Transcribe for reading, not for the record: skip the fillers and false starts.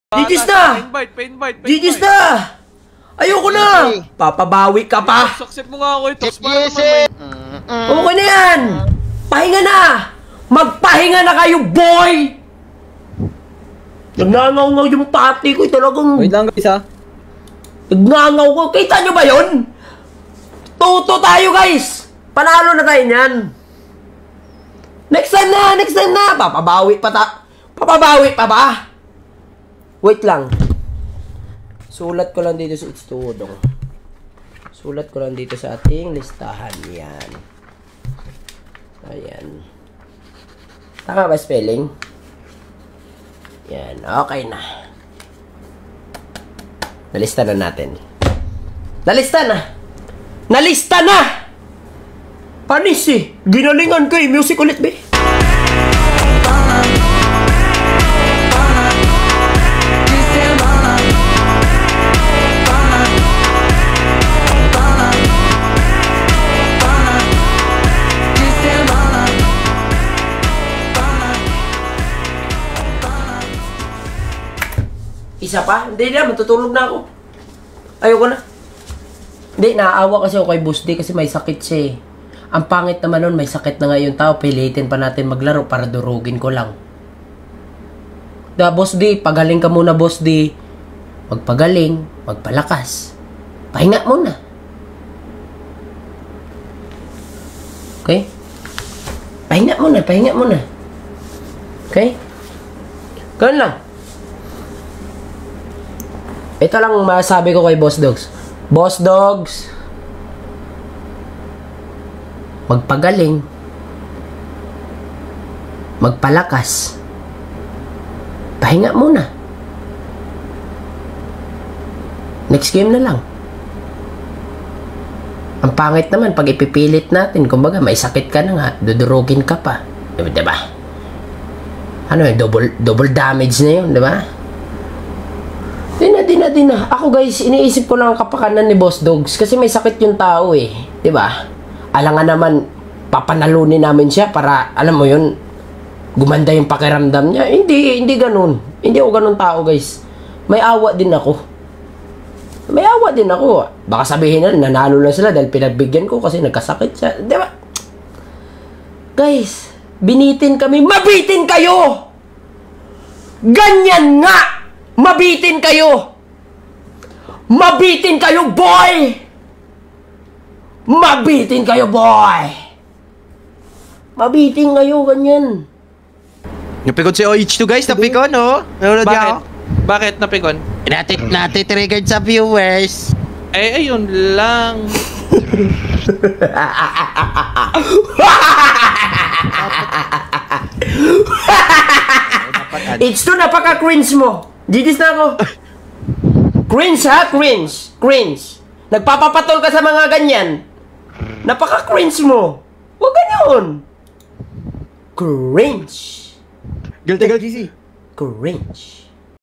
Gigis na! Gigis na! Ayoko na! Papabawi ka pa! Accept mo nga ako ito. Okay na yan! Pahinga na! Magpahinga na kayo, boy! Nagnangaw-ngaw yung pati ko. Talagang... Wait lang guys ha. Nagnangaw ko. Kita nyo ba yun? Tuto tayo guys! Panalo na tayo niyan. Next time na! Next time na! Papabawi pa Papabawi pa ba? Wait lang. Sulat ko lang dito sa itstudong. Sulat ko lang dito sa ating listahan. Yan. Ayan. Tama ba spelling? Yan. Okay na. Nalista na natin. Nalista na! Nalista na! Panis eh. Ginalingan kay music ulit be. Isa pa? Hindi na, matutulog na ako. Ayoko na. Hindi, naaawa kasi ako kay Boss D kasi may sakit siya eh. Ang pangit naman nun, may sakit na nga yung tao, pilitin pa natin maglaro para durugin ko lang. Boss D, pagaling ka muna Boss D. Magpagaling, magpalakas. Pahinga muna. Okay? Pahinga muna, pahinga muna. Okay? Ganun lang. Ito lang masabi ko kay Boss Dogs. Boss Dogs, magpagaling, magpalakas, pahinga muna. Next game na lang. Ang pangit naman pag ipipilit natin, kumbaga may sakit ka na nga, dudurugin ka pa. Diba? Ano yun, double damage na yun, diba? Di na. Ako guys, iniisip ko lang ang kapakanan ni Boss Dogs kasi may sakit yung tao eh. Diba? Alangan naman, papanalunin namin siya para, alam mo yun, gumanda yung pakiramdam niya. Hindi ganun. Hindi ako ganun tao guys. May awa din ako. Baka sabihin na, nanalo lang sila dahil pinagbigyan ko kasi nagkasakit siya. Diba? Guys, binitin kami. Mabitin kayo! Ganyan nga! Mabitin kayo! Mabitin kayo, boy! Mabitin kayo, boy! Mabitin kayo, ganyan. Napikon si OH2 guys, napikon, no? Bakit napikon? Natitriggered sa viewers. Eh, ayun lang. It's too napaka-cringe mo. Didis na ako. Cringe ha? Cringe. Nagpapapatol ka sa mga ganyan. Napaka-cringe mo. Huwag ganyan. Cringe. Guilty. Cringe.